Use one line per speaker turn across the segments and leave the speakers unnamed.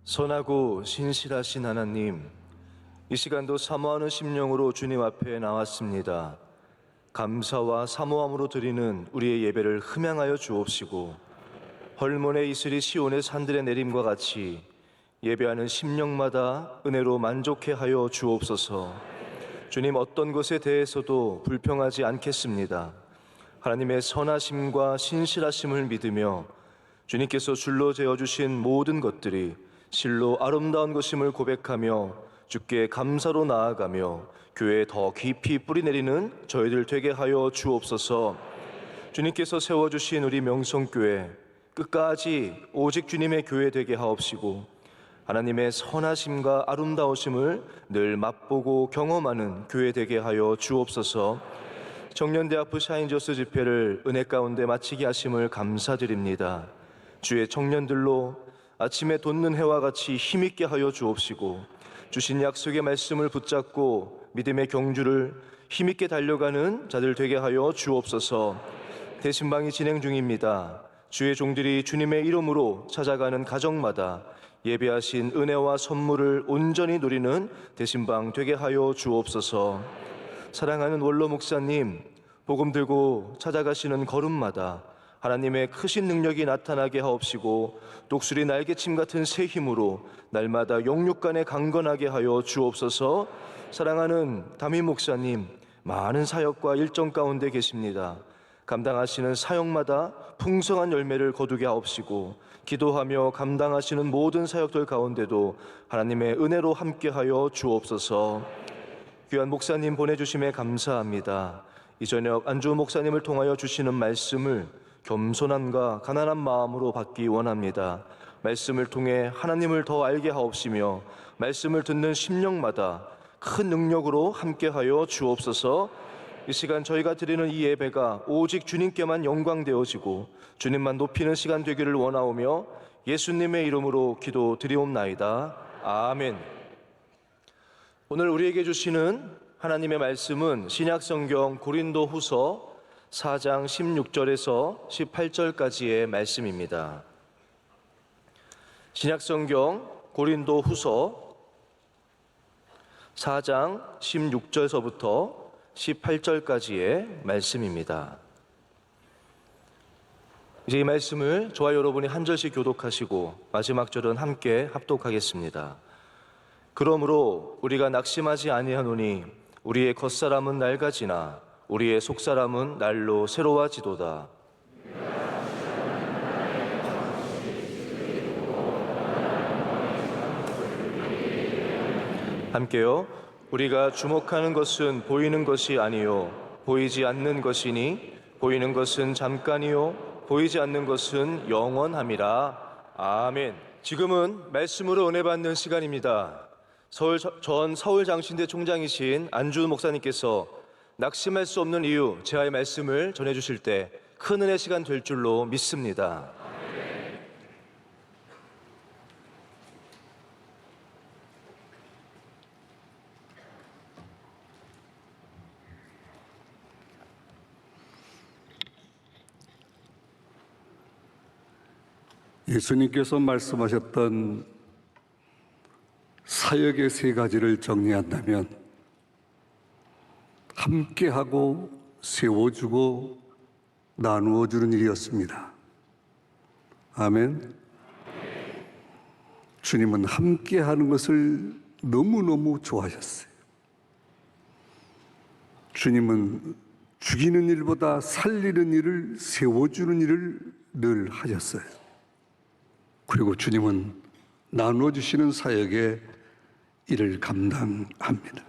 선하고 신실하신 하나님, 이 시간도 사모하는 심령으로 주님 앞에 나왔습니다. 감사와 사모함으로 드리는 우리의 예배를 흠양하여 주옵시고, 헐몬의 이슬이 시온의 산들에 내림과 같이 예배하는 심령마다 은혜로 만족해 하여 주옵소서. 주님, 어떤 것에 대해서도 불평하지 않겠습니다. 하나님의 선하심과 신실하심을 믿으며 주님께서 줄로 재어주신 모든 것들이 실로 아름다운 것임을 고백하며 주께 감사로 나아가며 교회에 더 깊이 뿌리내리는 저희들 되게 하여 주옵소서. 주님께서 세워주신 우리 명성교회 끝까지 오직 주님의 교회 되게 하옵시고, 하나님의 선하심과 아름다우심을 늘 맛보고 경험하는 교회 되게 하여 주옵소서. 청년대학부 샤인저스 집회를 은혜 가운데 마치게 하심을 감사드립니다. 주의 청년들로 아침에 돋는 해와 같이 힘있게 하여 주옵시고, 주신 약속의 말씀을 붙잡고 믿음의 경주를 힘있게 달려가는 자들 되게 하여 주옵소서. 대신방이 진행 중입니다. 주의 종들이 주님의 이름으로 찾아가는 가정마다 예배하신 은혜와 선물을 온전히 누리는 대신방 되게 하여 주옵소서. 사랑하는 원로 목사님, 복음 들고 찾아가시는 걸음마다 하나님의 크신 능력이 나타나게 하옵시고, 독수리 날개침 같은 새 힘으로 날마다 영육간에 강건하게 하여 주옵소서. 사랑하는 담임 목사님, 많은 사역과 일정 가운데 계십니다. 감당하시는 사역마다 풍성한 열매를 거두게 하옵시고, 기도하며 감당하시는 모든 사역들 가운데도 하나님의 은혜로 함께하여 주옵소서. 귀한 목사님 보내주심에 감사합니다. 이 저녁 안주 목사님을 통하여 주시는 말씀을 겸손함과 가난한 마음으로 받기 원합니다. 말씀을 통해 하나님을 더 알게 하옵시며 말씀을 듣는 심령마다 큰 능력으로 함께하여 주옵소서. 이 시간 저희가 드리는 이 예배가 오직 주님께만 영광되어지고 주님만 높이는 시간 되기를 원하오며 예수님의 이름으로 기도드리옵나이다. 아멘. 오늘 우리에게 주시는 하나님의 말씀은 신약성경 고린도후서 4장 16절에서 18절까지의 말씀입니다. 신약성경 고린도후서 4장 16절서부터 18절까지의 말씀입니다. 이제 이 말씀을 저와 여러분이 한 절씩 교독하시고 마지막 절은 함께 합독하겠습니다. 그러므로 우리가 낙심하지 아니하노니 우리의 겉사람은 낡아지나 우리의 속사람은 날로 새로워지도다. 함께요. 우리가 주목하는 것은 보이는 것이 아니요 보이지 않는 것이니 보이는 것은 잠깐이요 보이지 않는 것은 영원함이라. 아멘. 지금은 말씀으로 은혜 받는 시간입니다. 전 서울장신대 총장이신 안주 목사님께서 낙심할 수 없는 이유 제아의 말씀을 전해주실 때 큰 은혜 시간 될 줄로 믿습니다.
예수님께서 말씀하셨던 사역의 세 가지를 정리한다면 함께하고 세워주고 나누어주는 일이었습니다. 아멘. 주님은 함께하는 것을 너무너무 좋아하셨어요. 주님은 죽이는 일보다 살리는 일을, 세워주는 일을 늘 하셨어요. 그리고 주님은 나누어주시는 사역에 이를 감당합니다.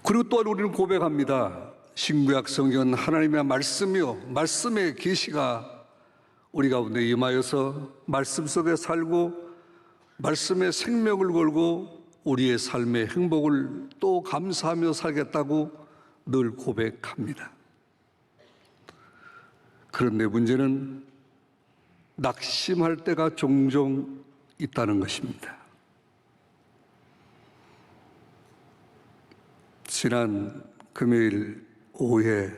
그리고 또한 우리는 고백합니다. 신구약 성경은 하나님의 말씀이요 말씀의 계시가 우리 가운데 임하여서 말씀 속에 살고 말씀의 생명을 걸고 우리의 삶의 행복을 또 감사하며 살겠다고 늘 고백합니다. 그런데 문제는 낙심할 때가 종종 있다는 것입니다. 지난 금요일 오후에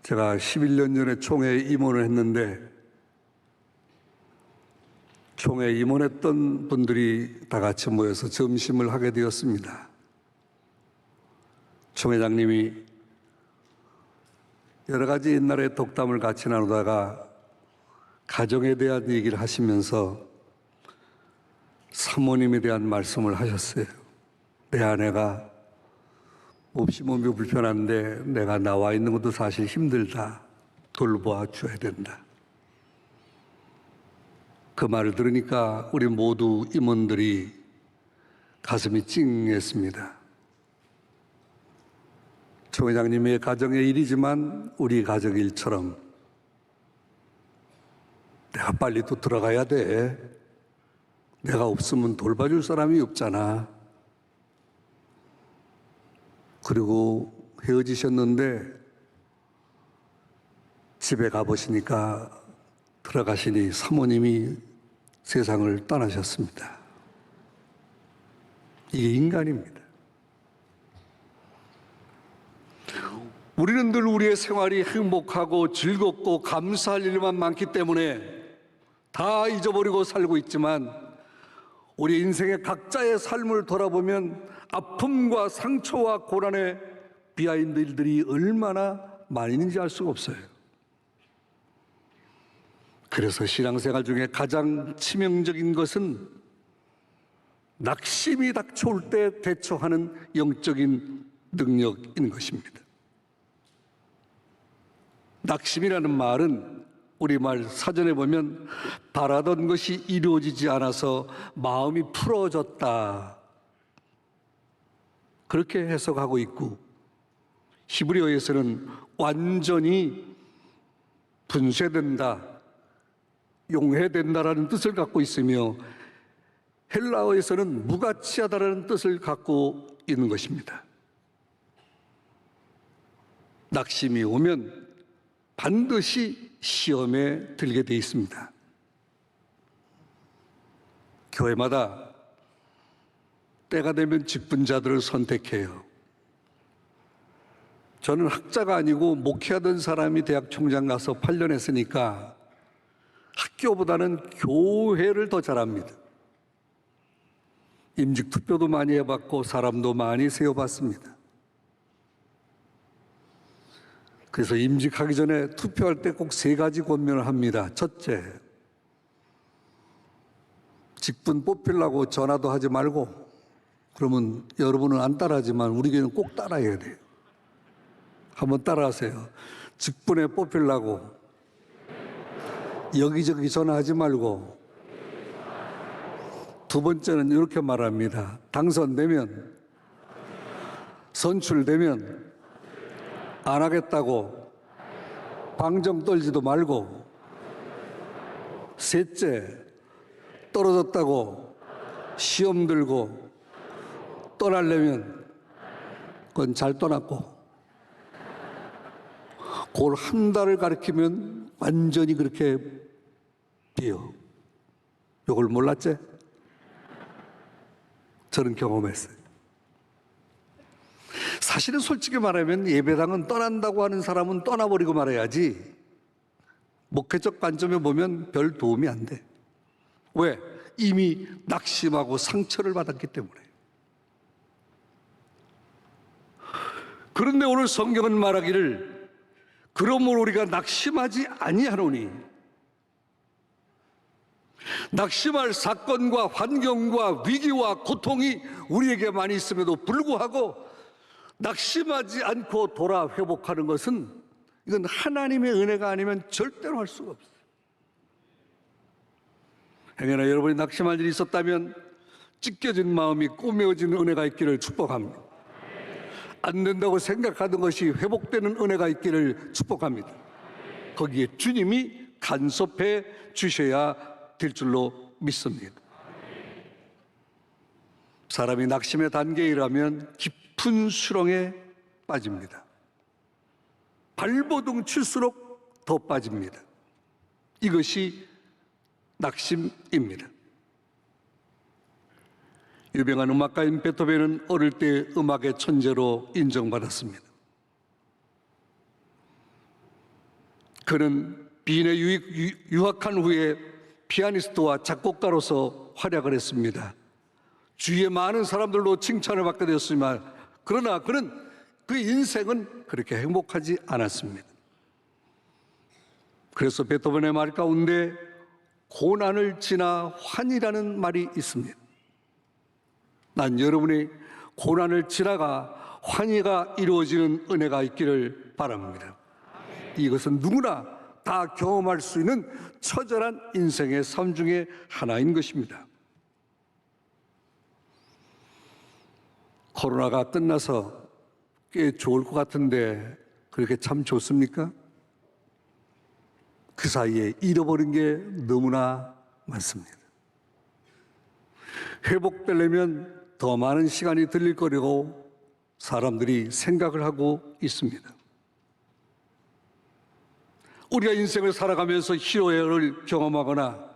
제가 11년 전에 총회에 임원을 했는데 총회에 임원했던 분들이 다 같이 모여서 점심을 하게 되었습니다. 총회장님이 여러 가지 옛날의 독담을 같이 나누다가 가정에 대한 얘기를 하시면서 사모님에 대한 말씀을 하셨어요. 내 아내가 몹시 몸이 불편한데 내가 나와 있는 것도 사실 힘들다. 돌보아 줘야 된다. 그 말을 들으니까 우리 모두 임원들이 가슴이 찡했습니다. 총회장님의 가정의 일이지만 우리 가정의 일처럼 내가 빨리 또 들어가야 돼. 내가 없으면 돌봐줄 사람이 없잖아. 그리고 헤어지셨는데 집에 가보시니까 들어가시니 사모님이 세상을 떠나셨습니다. 이게 인간입니다. 우리는 늘 우리의 생활이 행복하고 즐겁고 감사할 일만 많기 때문에 다 잊어버리고 살고 있지만 우리 인생의 각자의 삶을 돌아보면 아픔과 상처와 고난의 비하인드들이 얼마나 많이 있는지 알 수가 없어요. 그래서 신앙생활 중에 가장 치명적인 것은 낙심이 닥쳐올 때 대처하는 영적인 능력인 것입니다. 낙심이라는 말은 우리말 사전에 보면 바라던 것이 이루어지지 않아서 마음이 풀어졌다. 그렇게 해석하고 있고 히브리어에서는 완전히 분쇄된다, 용해된다라는 뜻을 갖고 있으며 헬라어에서는 무가치하다라는 뜻을 갖고 있는 것입니다. 낙심이 오면 반드시 시험에 들게 돼 있습니다. 교회마다 때가 되면 직분자들을 선택해요. 저는 학자가 아니고 목회하던 사람이 대학 총장 가서 8년 했으니까 학교보다는 교회를 더 잘합니다. 임직 투표도 많이 해봤고 사람도 많이 세워봤습니다. 그래서 임직하기 전에 투표할 때 꼭 3가지 권면을 합니다. 첫째, 직분 뽑히려고 전화도 하지 말고, 그러면 여러분은 안 따라하지만 우리 교회는 꼭 따라해야 돼요. 한번 따라하세요. 직분에 뽑히려고 여기저기 전화하지 말고. 두 번째는 이렇게 말합니다. 당선되면, 선출되면 안 하겠다고 방정 떨지도 말고. 셋째, 떨어졌다고 시험 들고 떠나려면 그건 잘 떠났고, 그걸 한 달을 가리키면 완전히 그렇게 비어. 이걸 몰랐지? 저는 경험했어요. 사실은 솔직히 말하면 예배당은 떠난다고 하는 사람은 떠나버리고 말아야지, 목회적 관점에 보면 별 도움이 안 돼. 왜? 이미 낙심하고 상처를 받았기 때문에. 그런데 오늘 성경은 말하기를 그러므로 우리가 낙심하지 아니하노니, 낙심할 사건과 환경과 위기와 고통이 우리에게 많이 있음에도 불구하고 낙심하지 않고 돌아 회복하는 것은 이건 하나님의 은혜가 아니면 절대로 할 수가 없어요. 행여나 여러분이 낙심할 일이 있었다면 찢겨진 마음이 꼬매어지는 은혜가 있기를 축복합니다. 안 된다고 생각하던 것이 회복되는 은혜가 있기를 축복합니다. 거기에 주님이 간섭해 주셔야 될 줄로 믿습니다. 사람이 낙심의 단계에 이르면 깊은 수렁에 빠집니다. 발버둥 칠수록 더 빠집니다. 이것이 낙심입니다. 유명한 음악가인 베토벤은 어릴 때 음악의 천재로 인정받았습니다. 그는 빈에 유학한 후에 피아니스트와 작곡가로서 활약을 했습니다. 주위의 많은 사람들로 칭찬을 받게 되었지만 그러나 그는 그 인생은 그렇게 행복하지 않았습니다. 그래서 베토벤의 말 가운데 고난을 지나 환이라는 말이 있습니다. 난 여러분이 고난을 지나가 환희가 이루어지는 은혜가 있기를 바랍니다. 이것은 누구나 다 경험할 수 있는 처절한 인생의 삶 중에 하나인 것입니다. 코로나가 끝나서 꽤 좋을 것 같은데 그렇게 참 좋습니까? 그 사이에 잃어버린 게 너무나 많습니다. 회복되려면 더 많은 시간이 들릴 거라고 사람들이 생각을 하고 있습니다. 우리가 인생을 살아가면서 희로애를 경험하거나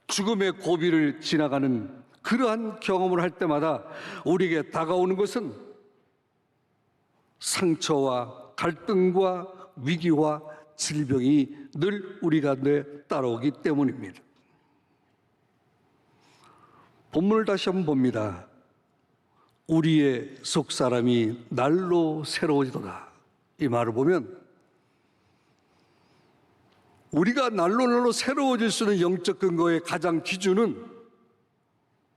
죽음의 고비를 지나가는 그러한 경험을 할 때마다 우리에게 다가오는 것은 상처와 갈등과 위기와 질병이 늘 우리가 따라오기 때문입니다. 본문을 다시 한번 봅니다. 우리의 속사람이 날로 새로워지도다. 이 말을 보면 우리가 날로 새로워질 수 있는 영적 근거의 가장 기준은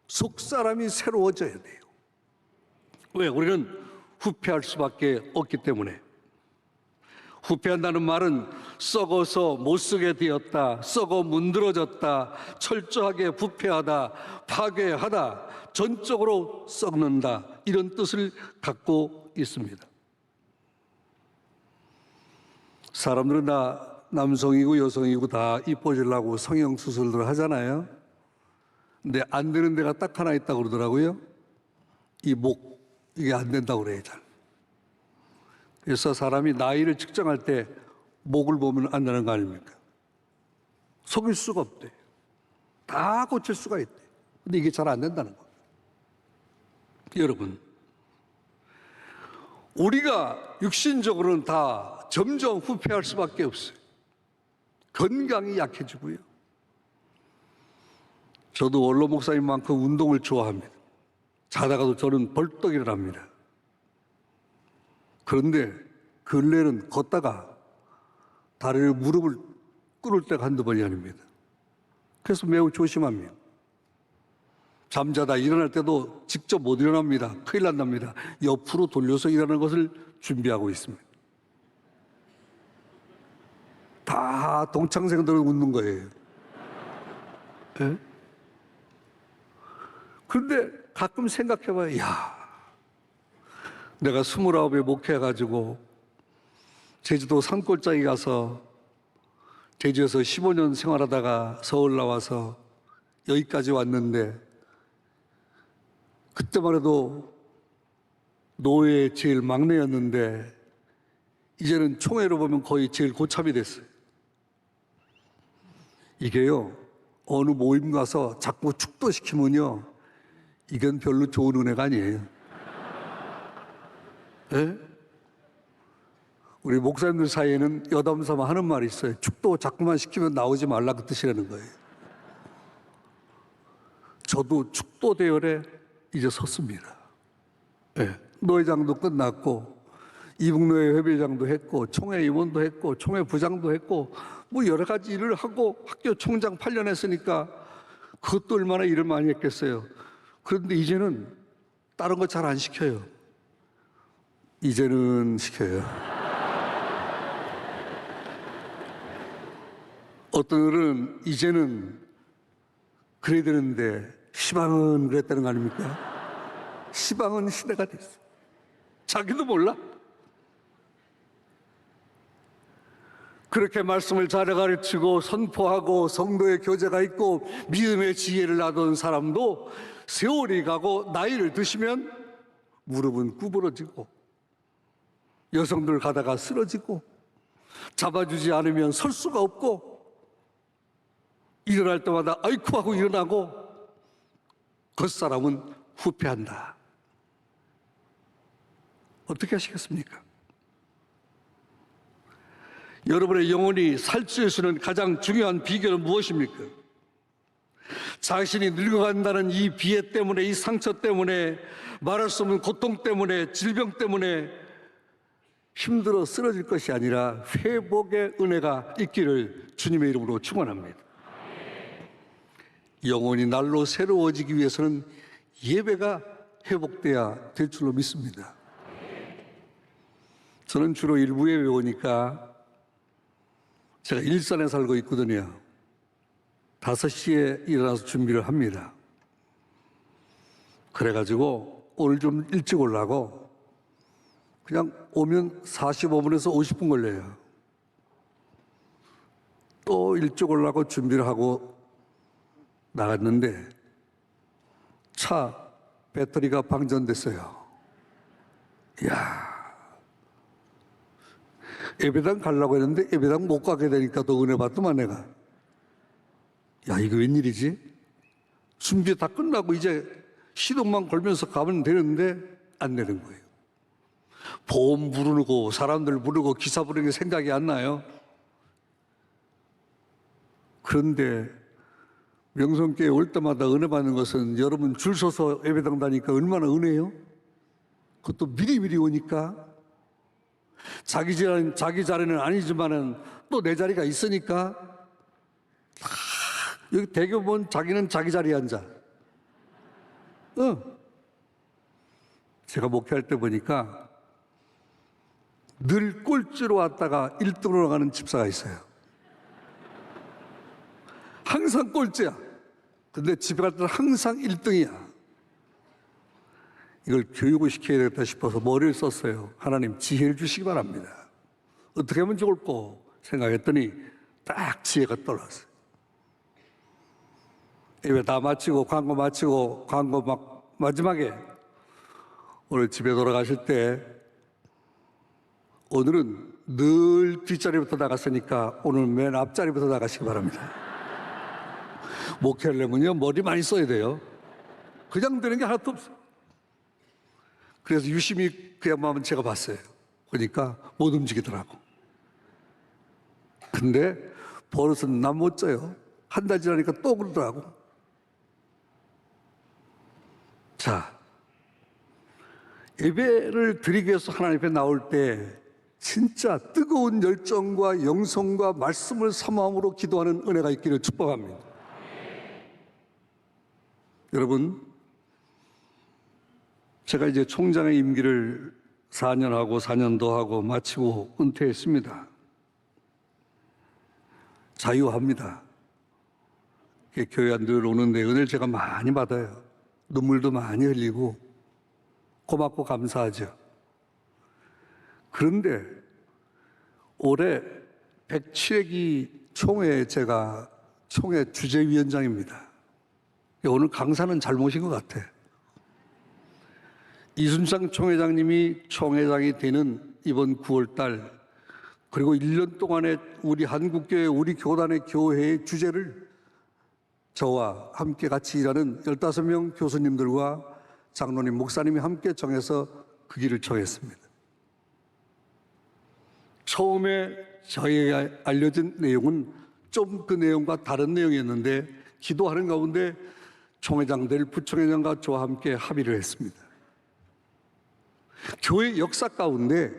속사람이 새로워져야 돼요. 왜? 우리는 후패할 수밖에 없기 때문에. 후패한다는 말은 썩어서 못쓰게 되었다, 썩어 문드러졌다, 철저하게 부패하다, 파괴하다, 전적으로 썩는다, 이런 뜻을 갖고 있습니다. 사람들은 다 남성이고 여성이고 다 이뻐지려고 성형수술들 하잖아요. 근데 안 되는 데가 딱 하나 있다고 그러더라고요. 이 목, 이게 안 된다고 그래요, 잘. 그래서 사람이 나이를 측정할 때 목을 보면 안다는 거 아닙니까? 속일 수가 없대. 다 고칠 수가 있대. 근데 이게 잘 안 된다는 거예요. 여러분, 우리가 육신적으로는 다 점점 후퇴할 수밖에 없어요. 건강이 약해지고요. 저도 원로 목사님만큼 운동을 좋아합니다. 자다가도 저는 벌떡 일어납니다. 그런데 근래는 걷다가 다리를 무릎을 꿇을 때가 한두 번이 아닙니다. 그래서 매우 조심합니다. 잠자다 일어날 때도 직접 못 일어납니다. 큰일 난답니다. 옆으로 돌려서 일어나는 것을 준비하고 있습니다. 다 동창생들은 웃는 거예요. 예? 그런데 가끔 생각해봐요. 야, 내가 29에 목회해가지고 제주도 산골짜기 가서 제주에서 15년 생활하다가 서울 나와서 여기까지 왔는데 그때만 해도 노예의 제일 막내였는데 이제는 총회로 보면 거의 제일 고참이 됐어요. 이게요, 어느 모임 가서 자꾸 축도시키면요, 이건 별로 좋은 은혜가 아니에요. 예? 우리 목사님들 사이에는 여담삼아 하는 말이 있어요. 축도 자꾸만 시키면 나오지 말라 그 뜻이라는 거예요. 저도 축도 대열에 이제 섰습니다. 예. 노회장도 끝났고 이북노회 회비장도 했고 총회 임원도 했고 총회 부장도 했고 뭐 여러 가지 일을 하고 학교 총장 8년 했으니까 그것도 얼마나 일을 많이 했겠어요. 그런데 이제는 다른 거 잘 안 시켜요. 이제는 시켜요. 어떤 어른은 이제는 그래야 되는데 시방은 그랬다는 거 아닙니까? 시방은 시대가 됐어. 자기도 몰라. 그렇게 말씀을 잘 가르치고 선포하고 성도의 교제가 있고 믿음의 지혜를 나눈 사람도 세월이 가고 나이를 드시면 무릎은 구부러지고 여성들 가다가 쓰러지고 잡아주지 않으면 설 수가 없고 일어날 때마다 아이쿠 하고 일어나고 겉사람은 후패한다. 어떻게 하시겠습니까? 여러분의 영혼이 살찌울 수 있는 가장 중요한 비결은 무엇입니까? 자신이 늙어간다는 이 비애 때문에, 이 상처 때문에, 말할 수 없는 고통 때문에, 질병 때문에 힘들어 쓰러질 것이 아니라 회복의 은혜가 있기를 주님의 이름으로 축원합니다. 영혼이 날로 새로워지기 위해서는 예배가 회복돼야 될 줄로 믿습니다. 저는 주로 일부 예배 오니까, 제가 일산에 살고 있거든요. 5시에 일어나서 준비를 합니다. 그래가지고 오늘 좀 일찍 오려고 그냥 오면 45분에서 50분 걸려요. 또 일찍 오려고 준비를 하고 나갔는데 차 배터리가 방전됐어요. 이야, 예배당 가려고 했는데 예배당 못 가게 되니까 더 은혜 받더만 내가. 야, 이거 웬일이지? 준비 다 끝나고 이제 시동만 걸면서 가면 되는데 안 되는 거예요. 보험 부르고 사람들 부르고 기사 부르는 게 생각이 안 나요. 그런데 명성교회 올 때마다 은혜 받는 것은 여러분 줄 서서 예배당 다니까 얼마나 은혜요? 그것도 미리미리 오니까 자기 자리는 아니지만은 또 내 자리가 있으니까 여기 대교 보면 자기는 자기 자리에 앉아. 제가 목회할 때 보니까 늘 꼴찌로 왔다가 1등으로 가는 집사가 있어요. 항상 꼴찌야. 근데 집에 갈 때는 항상 1등이야. 이걸 교육을 시켜야 되겠다 싶어서 머리를 썼어요. 하나님 지혜를 주시기 바랍니다. 어떻게 하면 좋을까 생각했더니 딱 지혜가 떠올랐어요. 예배 다 마치고 광고 마치고 광고 막 마지막에 오늘 집에 돌아가실 때 오늘은 늘 뒷자리부터 나갔으니까 오늘 맨 앞자리부터 나가시기 바랍니다. 목회하려면요 머리 많이 써야 돼요. 그냥 되는 게 하나도 없어요. 그래서 유심히 그 양반은 제가 봤어요. 그러니까 못 움직이더라고. 근데 버릇은 난 못 져요. 한 달 지나니까 또 그러더라고. 자, 예배를 드리기 위해서 하나님 앞에 나올 때 진짜 뜨거운 열정과 영성과 말씀을 사모함으로 기도하는 은혜가 있기를 축복합니다. 여러분, 제가 이제 총장의 임기를 4년 하고 4년 더 하고 마치고 은퇴했습니다. 자유합니다. 교회 늘 오는데 은혜를 제가 많이 받아요. 눈물도 많이 흘리고 고맙고 감사하죠. 그런데 올해 107회기 총회 제가 총회 주재위원장입니다. 오늘 강사는 잘못인 것 같아. 이순창 총회장님이 총회장이 되는 이번 9월달 그리고 1년 동안에 우리 한국교회 우리 교단의 교회의 주제를 저와 함께 같이 일하는 15명 교수님들과 장로님, 목사님이 함께 정해서 그 길을 정했습니다. 처음에 저에게 알려진 내용은 좀 그 내용과 다른 내용이었는데 기도하는 가운데 총회장들, 부총회장과 저와 함께 합의를 했습니다. 교회 역사 가운데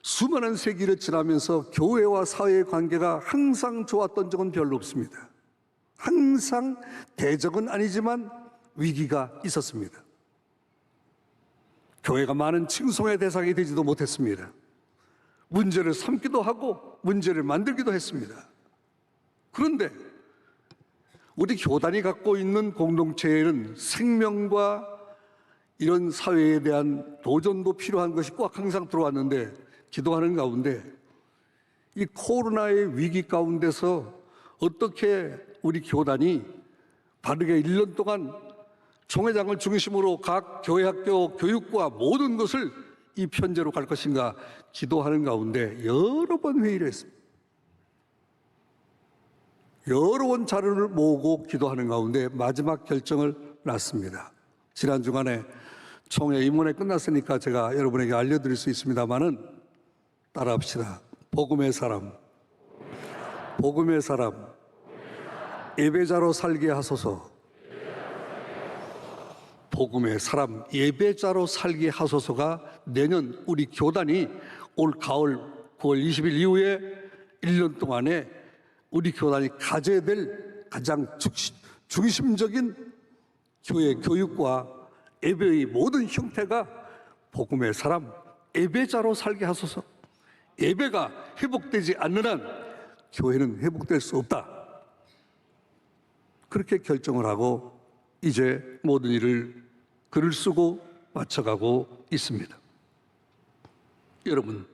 수많은 세기를 지나면서 교회와 사회의 관계가 항상 좋았던 적은 별로 없습니다. 항상 대적은 아니지만 위기가 있었습니다. 교회가 많은 칭송의 대상이 되지도 못했습니다. 문제를 삼기도 하고 문제를 만들기도 했습니다. 그런데 우리 교단이 갖고 있는 공동체에는 생명과 이런 사회에 대한 도전도 필요한 것이 꼭 항상 들어왔는데 기도하는 가운데 이 코로나의 위기 가운데서 어떻게 우리 교단이 바르게 1년 동안 총회장을 중심으로 각 교회학교 교육과 모든 것을 이 편제로 갈 것인가 기도하는 가운데 여러 번 회의를 했습니다. 여러 번 자료를 모으고 기도하는 가운데 마지막 결정을 났습니다. 지난 주간에 총회 임원회 끝났으니까 제가 여러분에게 알려드릴 수 있습니다만은 따라합시다. 복음의 사람, 복음의 사람, 예배자로 살게 하소서. 복음의 사람 예배자로 살게 하소서가 내년 우리 교단이 올 가을 9월 20일 이후에 1년 동안에 우리 교단이 가져야 될 가장 중심적인 교회 교육과 예배의 모든 형태가 복음의 사람 예배자로 살게 하소서. 예배가 회복되지 않는 한 교회는 회복될 수 없다. 그렇게 결정을 하고 이제 모든 일을 글을 쓰고 맞춰가고 있습니다. 여러분,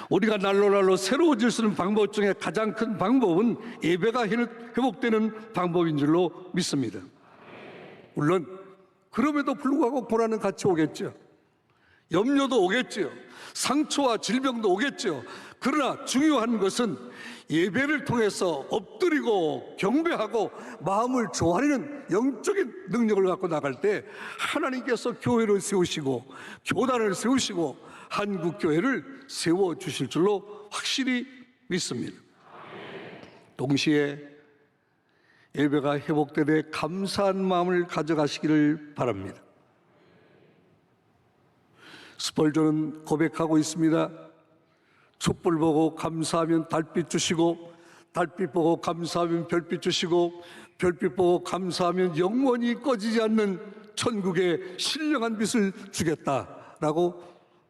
우리가 날로 새로워질 수 있는 방법 중에 가장 큰 방법은 예배가 회복되는 방법인 줄로 믿습니다. 물론 그럼에도 불구하고 고난은 같이 오겠죠. 염려도 오겠죠. 상처와 질병도 오겠죠. 그러나 중요한 것은 예배를 통해서 엎드리고 경배하고 마음을 조아리는 영적인 능력을 갖고 나갈 때 하나님께서 교회를 세우시고 교단을 세우시고 한국교회를 세워주실 줄로 확실히 믿습니다. 동시에 예배가 회복되되 감사한 마음을 가져가시기를 바랍니다. 스펄전은 고백하고 있습니다. 촛불 보고 감사하면 달빛 주시고 달빛 보고 감사하면 별빛 주시고 별빛 보고 감사하면 영원히 꺼지지 않는 천국의 신령한 빛을 주겠다라고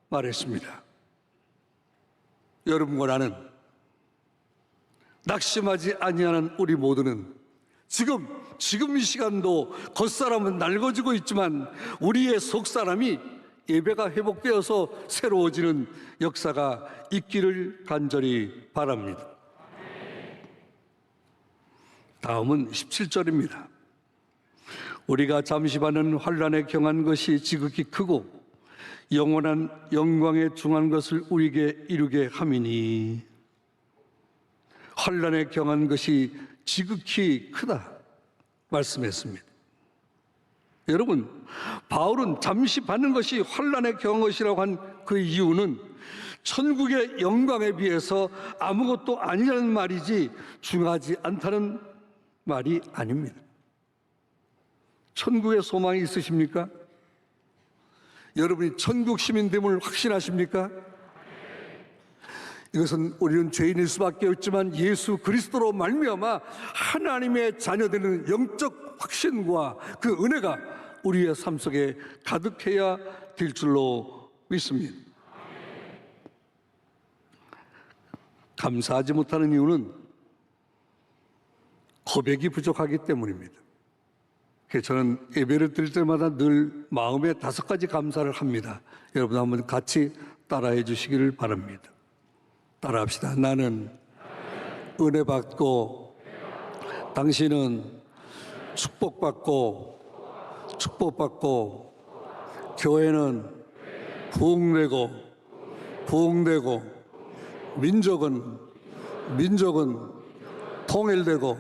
말했습니다. 여러분과 나는 낙심하지 아니하는 우리 모두는 지금 이 시간도 겉사람은 낡아지고 있지만 우리의 속사람이 예배가 회복되어서 새로워지는 역사가 있기를 간절히 바랍니다. 다음은 17절입니다. 우리가 잠시 받는 환난에 경한 것이 지극히 크고 영원한 영광에 중한 것을 우리에게 이루게 함이니 환난에 경한 것이 지극히 크다 말씀했습니다. 여러분, 바울은 잠시 받는 것이 환난에 경한 것이라고 한 그 이유는 천국의 영광에 비해서 아무것도 아니라는 말이지 중하지 않다는 말이 아닙니다. 천국의 소망이 있으십니까? 여러분이 천국 시민됨을 확신하십니까? 이것은 우리는 죄인일 수밖에 없지만 예수 그리스도로 말미암아 하나님의 자녀되는 영적 확신과 그 은혜가 우리의 삶 속에 가득해야 될 줄로 믿습니다. 감사하지 못하는 이유는 고백이 부족하기 때문입니다. 그래서 저는 예배를 드릴 때마다 늘 마음에 5가지 감사를 합니다. 여러분 한번 같이 따라해 주시기를 바랍니다. 따라합시다. 나는 은혜 받고 당신은 축복받고 교회는 부흥되고 민족은 통일되고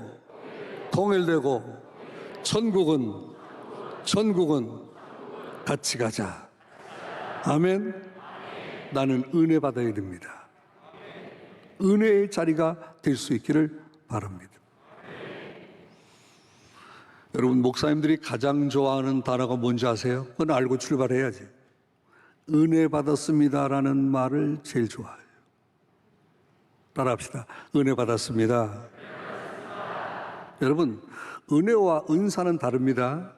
천국은 같이 가자. 아멘. 나는 은혜 받아야 됩니다. 은혜의 자리가 될 수 있기를 바랍니다. 여러분, 목사님들이 가장 좋아하는 단어가 뭔지 아세요? 그건 알고 출발해야지. 은혜 받았습니다라는 말을 제일 좋아해요. 따라합시다. 은혜 받았습니다. 여러분, 은혜와 은사는 다릅니다.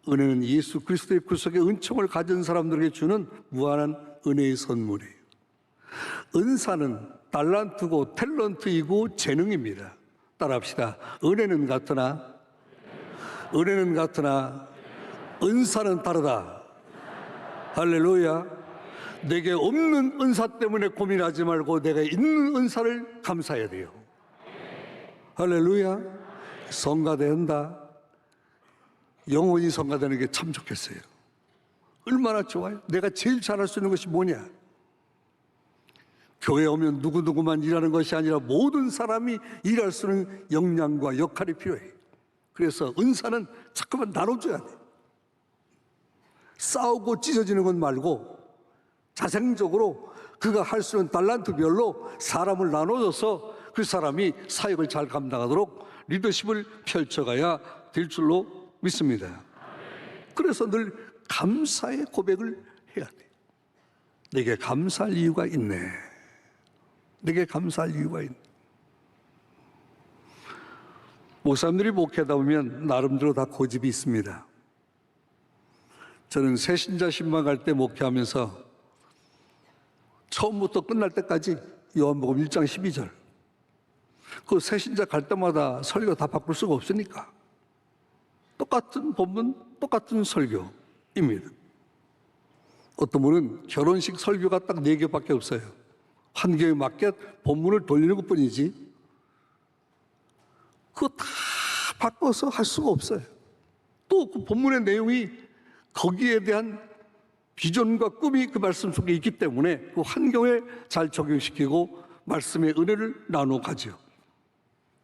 은혜는 예수 그리스도의 구속의 은총을 가진 사람들에게 주는 무한한 은혜의 선물이에요. 은사는 달란트고 탤런트이고 재능입니다. 따라합시다. 은혜는 같으나 은사는 다르다. 할렐루야. 내게 없는 은사 때문에 고민하지 말고 내가 있는 은사를 감사해야 돼요. 할렐루야. 성가된다. 영원히 성가되는 게 참 좋겠어요. 얼마나 좋아요. 내가 제일 잘할 수 있는 것이 뭐냐? 교회에 오면 누구누구만 일하는 것이 아니라 모든 사람이 일할 수 있는 역량과 역할이 필요해요. 그래서 은사는 자꾸만 나눠줘야 돼. 싸우고 찢어지는 것 말고 자생적으로 그가 할 수 있는 달란트별로 사람을 나눠줘서 그 사람이 사역을 잘 감당하도록 리더십을 펼쳐가야 될 줄로 믿습니다. 그래서 늘 감사의 고백을 해야 돼. 내게 감사할 이유가 있네. 내게 감사할 이유가 있네. 목사님들이 목회하다 보면 나름대로 다 고집이 있습니다. 저는 새신자 신방 갈 때 목회하면서 처음부터 끝날 때까지 요한복음 1장 12절 그 새신자 갈 때마다 설교 다 바꿀 수가 없으니까 똑같은 본문, 똑같은 설교입니다. 어떤 분은 결혼식 설교가 딱 4개밖에 없어요. 환경에 맞게 본문을 돌리는 것뿐이지 그거 다 바꿔서 할 수가 없어요. 또 그 본문의 내용이 거기에 대한 비전과 꿈이 그 말씀 속에 있기 때문에 그 환경에 잘 적용시키고 말씀의 은혜를 나누어 가죠.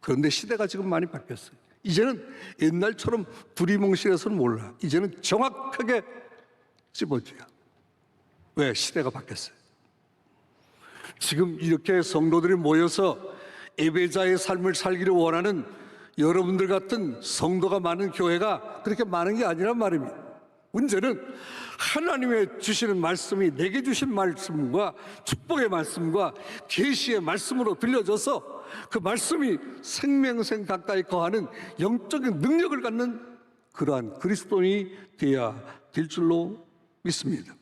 그런데 시대가 지금 많이 바뀌었어요. 이제는 옛날처럼 두리뭉실해서는 몰라. 이제는 정확하게 집어줘야. 왜? 시대가 바뀌었어요. 지금 이렇게 성도들이 모여서 예배자의 삶을 살기를 원하는 여러분들 같은 성도가 많은 교회가 그렇게 많은 게 아니란 말입니다. 문제는 하나님의 주시는 말씀이 내게 주신 말씀과 축복의 말씀과 계시의 말씀으로 들려져서 그 말씀이 생명생 가까이 거하는 영적인 능력을 갖는 그러한 그리스도인이 되어야 될 줄로 믿습니다.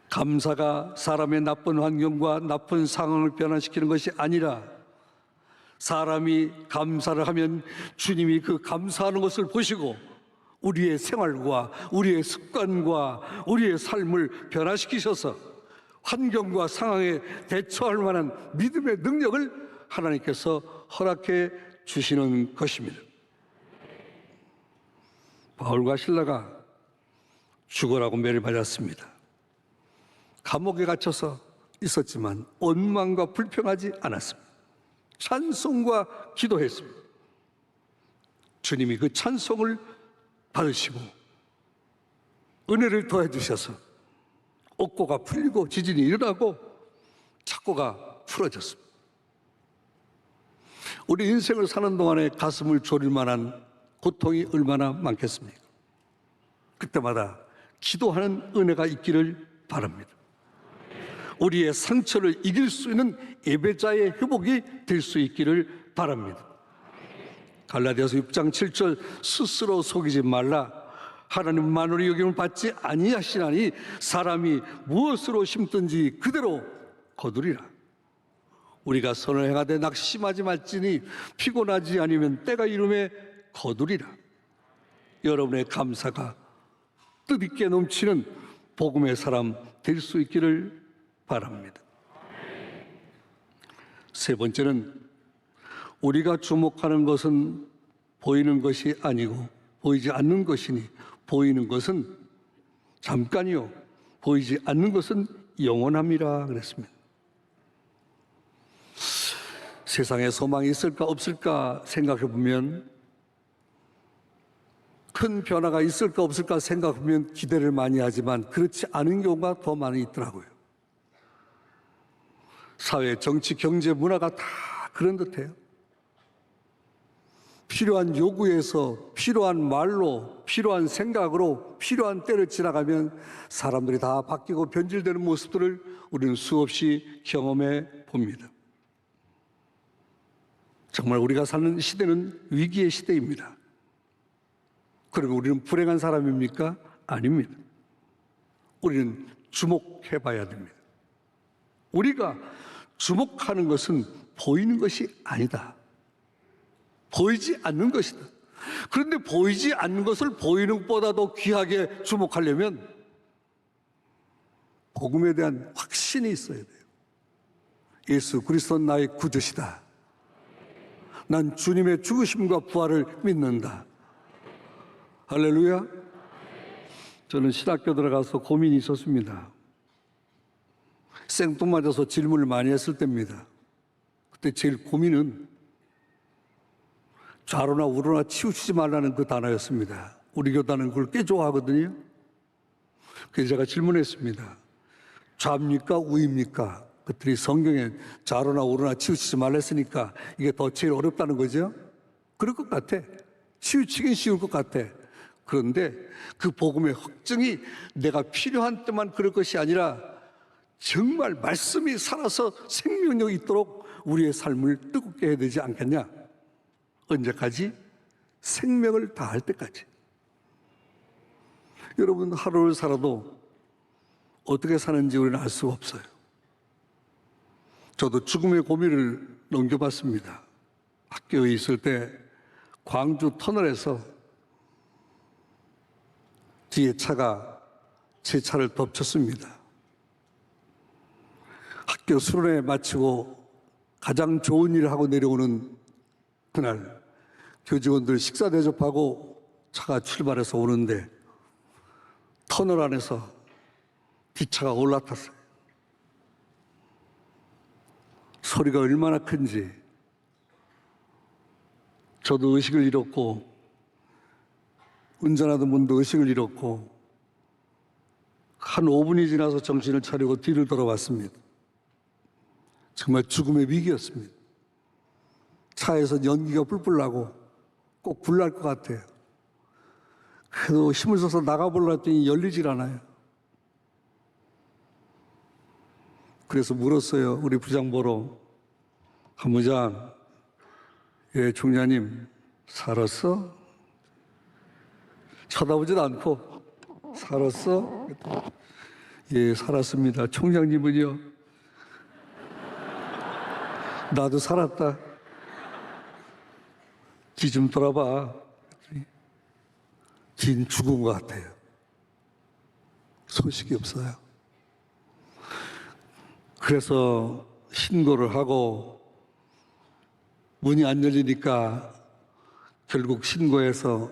감사가 사람의 나쁜 환경과 나쁜 상황을 변화시키는 것이 아니라 사람이 감사를 하면 주님이 그 감사하는 것을 보시고 우리의 생활과 우리의 습관과 우리의 삶을 변화시키셔서 환경과 상황에 대처할 만한 믿음의 능력을 하나님께서 허락해 주시는 것입니다. 바울과 실라가 죽으라고 매를 맞았습니다. 감옥에 갇혀서 있었지만 원망과 불평하지 않았습니다. 찬송과 기도했습니다. 주님이 그 찬송을 받으시고 은혜를 더해 주셔서 옥고가 풀리고 지진이 일어나고 착고가 풀어졌습니다. 우리 인생을 사는 동안에 가슴을 졸일 만한 고통이 얼마나 많겠습니까? 그때마다 기도하는 은혜가 있기를 바랍니다. 우리의 상처를 이길 수 있는 예배자의 회복이 될 수 있기를 바랍니다. 갈라디아서 6장 7절 스스로 속이지 말라. 하나님 만물의 여김을 받지 아니하시나니 사람이 무엇으로 심든지 그대로 거두리라. 우리가 선을 행하되 낙심하지 말지니 피곤하지 아니면 때가 이름에 거두리라. 여러분의 감사가 뜻있게 넘치는 복음의 사람 될 수 있기를 바랍니다. 세 번째는 우리가 주목하는 것은 보이는 것이 아니고 보이지 않는 것이니 보이는 것은 잠깐이요 보이지 않는 것은 영원함이라 그랬습니다. 세상에 소망이 있을까 없을까 생각해 보면 큰 변화가 있을까 없을까 생각해 보면 기대를 많이 하지만 그렇지 않은 경우가 더 많이 있더라고요. 사회, 정치, 경제, 문화가 다 그런 듯해요. 필요한 요구에서 필요한 말로 필요한 생각으로 필요한 때를 지나가면 사람들이 다 바뀌고 변질되는 모습들을 우리는 수없이 경험해 봅니다. 정말 우리가 사는 시대는 위기의 시대입니다. 그러면 우리는 불행한 사람입니까? 아닙니다. 우리는 주목해 봐야 됩니다. 우리가 주목하는 것은 보이는 것이 아니다. 보이지 않는 것이다. 그런데 보이지 않는 것을 보이는 것보다 더 귀하게 주목하려면 복음에 대한 확신이 있어야 돼요. 예수 그리스도는 나의 구주시다. 난 주님의 죽으심과 부활을 믿는다. 할렐루야. 저는 신학교 들어가서 고민이 있었습니다. 생뚱맞아서 질문을 많이 했을 때입니다. 그때 제일 고민은 좌로나 우로나 치우치지 말라는 그 단어였습니다. 우리 교단은 그걸 꽤 좋아하거든요. 그래서 제가 질문했습니다. 좌입니까? 우입니까? 그들이 성경에 좌로나 우로나 치우치지 말랬으니까 이게 더 제일 어렵다는 거죠. 그럴 것 같아. 치우치긴 쉬울 것 같아. 그런데 그 복음의 확증이 내가 필요한 때만 그럴 것이 아니라 정말 말씀이 살아서 생명력이 있도록 우리의 삶을 뜨겁게 해야 되지 않겠냐? 언제까지? 생명을 다할 때까지. 여러분, 하루를 살아도 어떻게 사는지 우리는 알 수가 없어요. 저도 죽음의 고민을 넘겨봤습니다. 학교에 있을 때 광주 터널에서 뒤에 차가 제 차를 덮쳤습니다. 학교 수련회 마치고 가장 좋은 일을 하고 내려오는 그날 교직원들 식사 대접하고 차가 출발해서 오는데 터널 안에서 뒷차가 올라탔어요. 소리가 얼마나 큰지 저도 의식을 잃었고 운전하던 분도 의식을 잃었고 한 5분이 지나서 정신을 차리고 뒤를 돌아봤습니다. 정말 죽음의 위기였습니다. 차에서 연기가 뿔뿔 나고 꼭 불날 것 같아요. 그래도 힘을 써서 나가보려 했더니 열리질 않아요. 그래서 물었어요. 우리 부장 보러. 한부장, 예, 총장님, 살았어? 쳐다보지도 않고, 살았어? 예, 살았습니다. 총장님은요? 나도 살았다. 뒤 좀 돌아봐. 뒤는 죽은 것 같아요. 소식이 없어요. 그래서 신고를 하고 문이 안 열리니까 결국 신고해서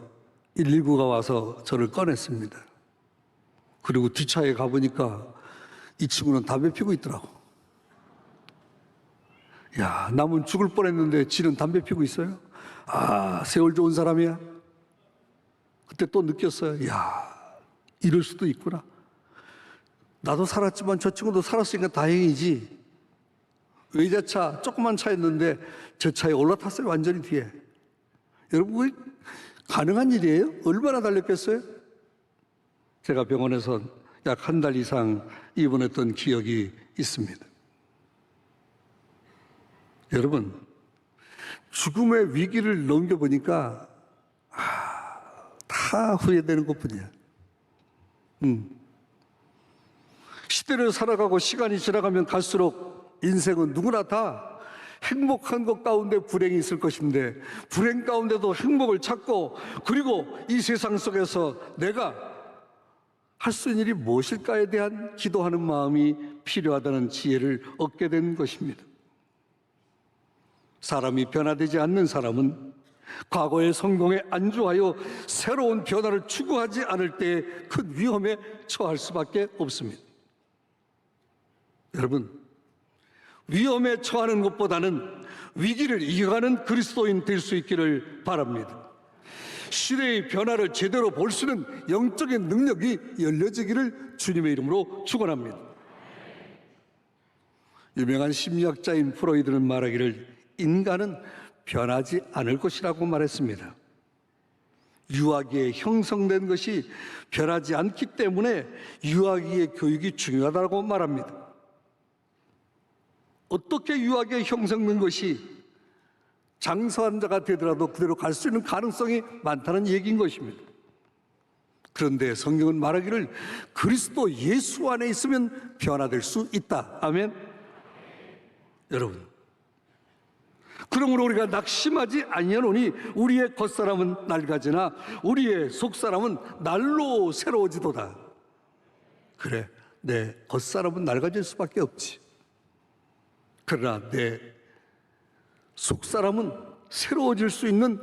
119가 와서 저를 꺼냈습니다. 그리고 뒷차에 가보니까 이 친구는 담배 피고 있더라고. 야, 남은 죽을 뻔했는데 지는 담배 피고 있어요? 아, 세월 좋은 사람이야? 그때 또 느꼈어요. 야, 이럴 수도 있구나. 나도 살았지만 저 친구도 살았으니까 다행이지. 외제차, 조그만 차였는데 저 차에 올라탔어요. 완전히 뒤에. 여러분, 그게 가능한 일이에요? 얼마나 달렸겠어요? 제가 병원에서 약 한 달 이상 입원했던 기억이 있습니다. 여러분, 죽음의 위기를 넘겨보니까 다 후회되는 것뿐이야. 시대를 살아가고 시간이 지나가면 갈수록 인생은 누구나 다 행복한 것 가운데 불행이 있을 것인데 불행 가운데도 행복을 찾고 그리고 이 세상 속에서 내가 할 수 있는 일이 무엇일까에 대한 기도하는 마음이 필요하다는 지혜를 얻게 된 것입니다. 사람이 변화되지 않는 사람은 과거의 성공에 안주하여 새로운 변화를 추구하지 않을 때 큰 위험에 처할 수밖에 없습니다. 여러분, 위험에 처하는 것보다는 위기를 이겨가는 그리스도인 될 수 있기를 바랍니다. 시대의 변화를 제대로 볼 수 있는 영적인 능력이 열려지기를 주님의 이름으로 축원합니다. 유명한 심리학자인 프로이드는 말하기를 인간은 변하지 않을 것이라고 말했습니다. 유아기에 형성된 것이 변하지 않기 때문에 유아기의 교육이 중요하다고 말합니다. 어떻게 유아기에 형성된 것이 장성한 자가 되더라도 그대로 갈 수 있는 가능성이 많다는 얘기인 것입니다. 그런데 성경은 말하기를 그리스도 예수 안에 있으면 변화될 수 있다. 아멘. 여러분, 그러므로 우리가 낙심하지 아니하노니 우리의 겉사람은 낡아지나 우리의 속사람은 날로 새로워지도다. 그래, 내 겉사람은 낡아질 수밖에 없지. 그러나 내 속사람은 새로워질 수 있는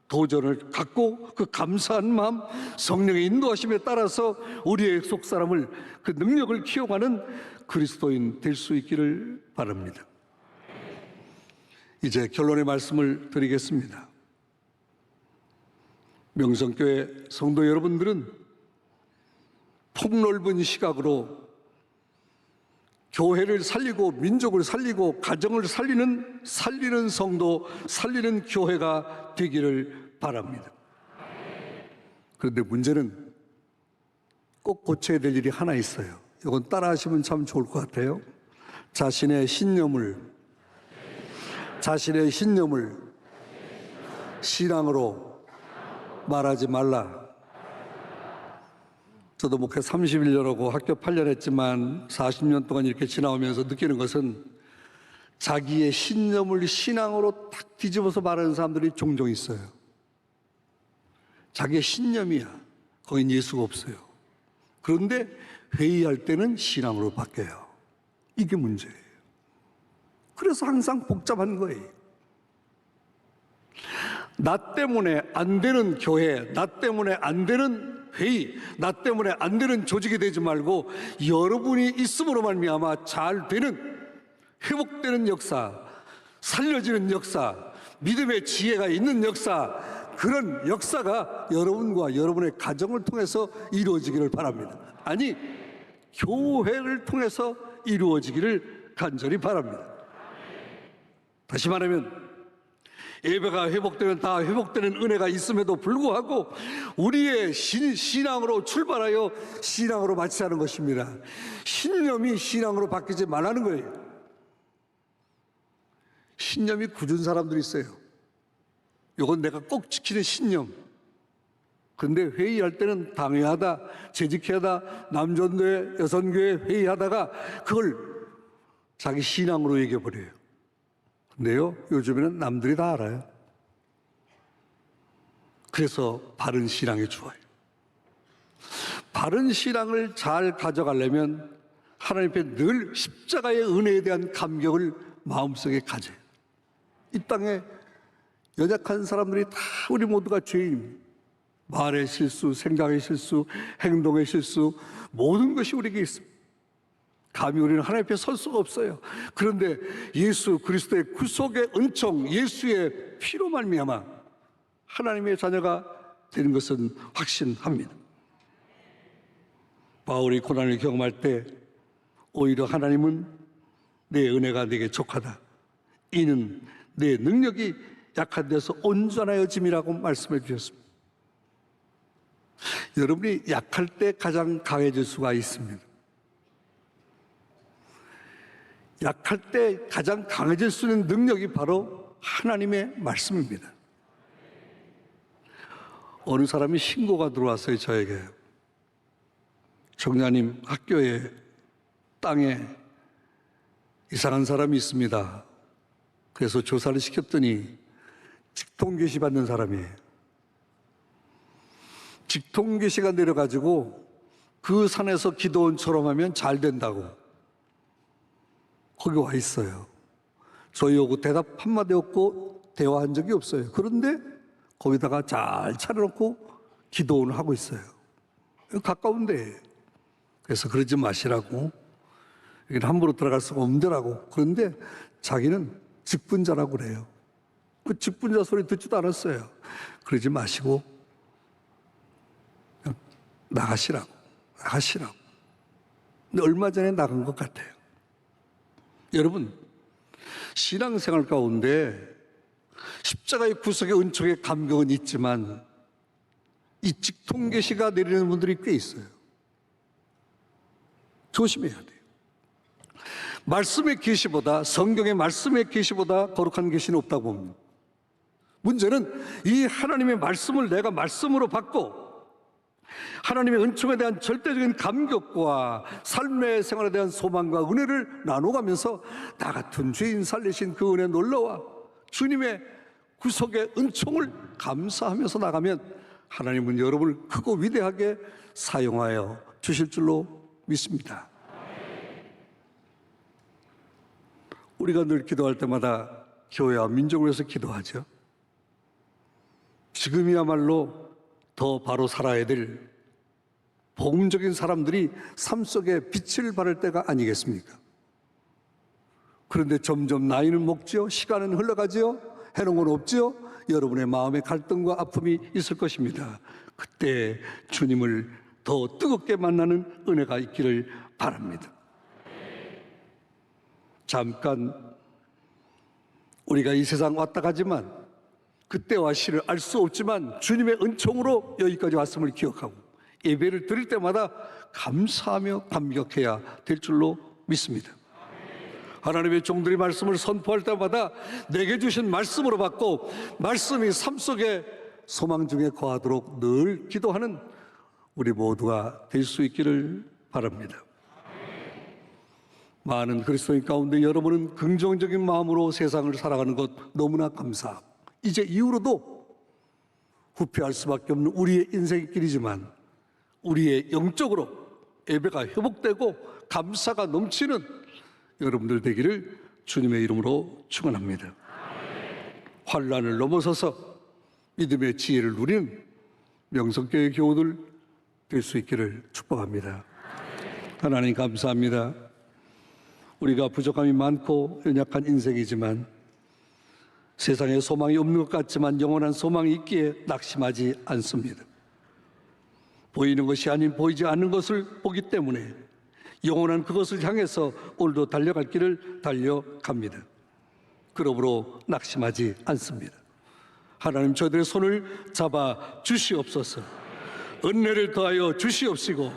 도전을 갖고 그 감사한 마음, 성령의 인도하심에 따라서 우리의 속사람을 그 능력을 키워가는 그리스도인 될 수 있기를 바랍니다. 이제 결론의 말씀을 드리겠습니다. 명성교회 성도 여러분들은 폭넓은 시각으로 교회를 살리고 민족을 살리고 가정을 살리는 성도, 살리는 교회가 되기를 바랍니다. 그런데 문제는 꼭 고쳐야 될 일이 하나 있어요. 이건 따라하시면 참 좋을 것 같아요. 자신의 신념을 신앙으로 말하지 말라. 저도 목회 31년하고 학교 8년 했지만 40년 동안 이렇게 지나오면서 느끼는 것은 자기의 신념을 신앙으로 딱 뒤집어서 말하는 사람들이 종종 있어요. 자기의 신념이야. 거긴 예수가 없어요. 그런데 회의할 때는 신앙으로 바뀌어요. 이게 문제예요. 그래서 항상 복잡한 거예요. 나 때문에 안 되는 교회, 나 때문에 안 되는 회의, 나 때문에 안 되는 조직이 되지 말고 여러분이 있음으로 말미암아 잘 되는, 회복되는 역사, 살려지는 역사, 믿음의 지혜가 있는 역사, 그런 역사가 여러분과 여러분의 가정을 통해서 이루어지기를 바랍니다. 아니, 교회를 통해서 이루어지기를 간절히 바랍니다. 다시 말하면 예배가 회복되면 다 회복되는 은혜가 있음에도 불구하고 우리의 신앙으로 출발하여 신앙으로 마치자는 것입니다. 신념이 신앙으로 바뀌지 말라는 거예요. 신념이 굳은 사람들이 있어요. 이건 내가 꼭 지키는 신념. 근데 회의할 때는 당회하다, 재직회하다, 남전도회, 여선교회 회의하다가 그걸 자기 신앙으로 얘기해버려요. 근데요, 요즘에는 남들이 다 알아요. 그래서 바른 신앙이 좋아요. 바른 신앙을 잘 가져가려면 하나님 앞에 늘 십자가의 은혜에 대한 감격을 마음속에 가져요. 이 땅에 연약한 사람들이 다 우리 모두가 죄인입니다. 말의 실수, 생각의 실수, 행동의 실수, 모든 것이 우리에게 있습니다. 감히 우리는 하나님 앞에 설 수가 없어요. 그런데 예수 그리스도의 구속의 은총, 예수의 피로 말미암아 하나님의 자녀가 되는 것은 확신합니다. 바울이 고난을 경험할 때 오히려 하나님은 내 은혜가 내게 족하다. 이는 내 능력이 약한 데서 온전하여짐이라고 말씀해 주셨습니다. 여러분이 약할 때 가장 강해질 수가 있습니다. 약할 때 가장 강해질 수 있는 능력이 바로 하나님의 말씀입니다. 어느 사람이 신고가 들어왔어요, 저에게. 정자님, 학교에, 땅에 이상한 사람이 있습니다. 그래서 조사를 시켰더니 직통계시 받는 사람이에요. 직통계시가 내려가지고 그 산에서 기도원처럼 하면 잘 된다고 거기 와 있어요. 저희하고 대답 한마디 없고 대화한 적이 없어요. 그런데 거기다가 잘 차려놓고 기도원을 하고 있어요. 가까운데. 그래서 그러지 마시라고. 여기는 함부로 들어갈 수가 없더라고. 그런데 자기는 직분자라고 그래요. 그 직분자 소리 듣지도 않았어요. 그러지 마시고 그냥 나가시라고. 근데 얼마 전에 나간 것 같아요. 여러분, 신앙생활 가운데 십자가의 구속의 은총의 감격은 있지만 이 직통계시가 내리는 분들이 꽤 있어요. 조심해야 돼요. 말씀의 계시보다, 성경의 말씀의 계시보다 거룩한 계시는 없다고 봅니다. 문제는 이 하나님의 말씀을 내가 말씀으로 받고 하나님의 은총에 대한 절대적인 감격과 삶의 생활에 대한 소망과 은혜를 나눠가면서 나 같은 죄인 살리신 그 은혜 놀라와 주님의 구속의 은총을 감사하면서 나가면 하나님은 여러분을 크고 위대하게 사용하여 주실 줄로 믿습니다. 우리가 늘 기도할 때마다 교회와 민족을 위해서 기도하죠. 지금이야말로 더 바로 살아야 될 복음적인 사람들이 삶 속에 빛을 발할 때가 아니겠습니까? 그런데 점점 나이는 먹지요, 시간은 흘러가지요, 해놓은 건 없지요. 여러분의 마음에 갈등과 아픔이 있을 것입니다. 그때 주님을 더 뜨겁게 만나는 은혜가 있기를 바랍니다. 잠깐 우리가 이 세상 왔다 가지만 그때와 시를 알 수 없지만 주님의 은총으로 여기까지 왔음을 기억하고 예배를 드릴 때마다 감사하며 감격해야 될 줄로 믿습니다. 하나님의 종들이 말씀을 선포할 때마다 내게 주신 말씀으로 받고 말씀이 삶 속에 소망 중에 거하도록 늘 기도하는 우리 모두가 될 수 있기를 바랍니다. 많은 그리스도인 가운데 여러분은 긍정적인 마음으로 세상을 살아가는 것 너무나 감사하고 이제 이후로도 후퇴할 수밖에 없는 우리의 인생의 길이지만 우리의 영적으로 예배가 회복되고 감사가 넘치는 여러분들 되기를 주님의 이름으로 축원합니다. 환난을 넘어서서 믿음의 지혜를 누리는 명성교회 교우들 될 수 있기를 축복합니다. 하나님 감사합니다. 우리가 부족함이 많고 연약한 인생이지만 세상에 소망이 없는 것 같지만 영원한 소망이 있기에 낙심하지 않습니다. 보이는 것이 아닌 보이지 않는 것을 보기 때문에 영원한 그것을 향해서 오늘도 달려갈 길을 달려갑니다. 그러므로 낙심하지 않습니다. 하나님 저들의 손을 잡아 주시옵소서. 은혜를 더하여 주시옵시고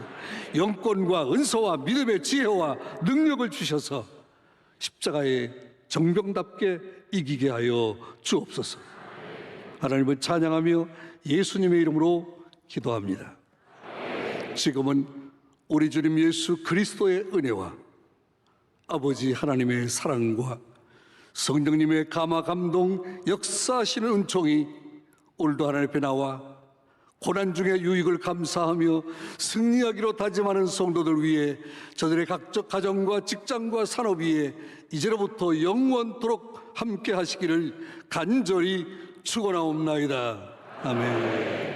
영권과 은소와 믿음의 지혜와 능력을 주셔서 십자가의 정병답게 이기게 하여 주옵소서. 하나님을 찬양하며 예수님의 이름으로 기도합니다. 지금은 우리 주님 예수 그리스도의 은혜와 아버지 하나님의 사랑과 성령님의 감화 감동 역사하시는 은총이 오늘도 하나님 앞에 나와 고난 중에 유익을 감사하며 승리하기로 다짐하는 성도들 위해 저들의 각종 가정과 직장과 산업 위에 이제로부터 영원토록 함께 하시기를 간절히 축원하옵나이다. 아멘.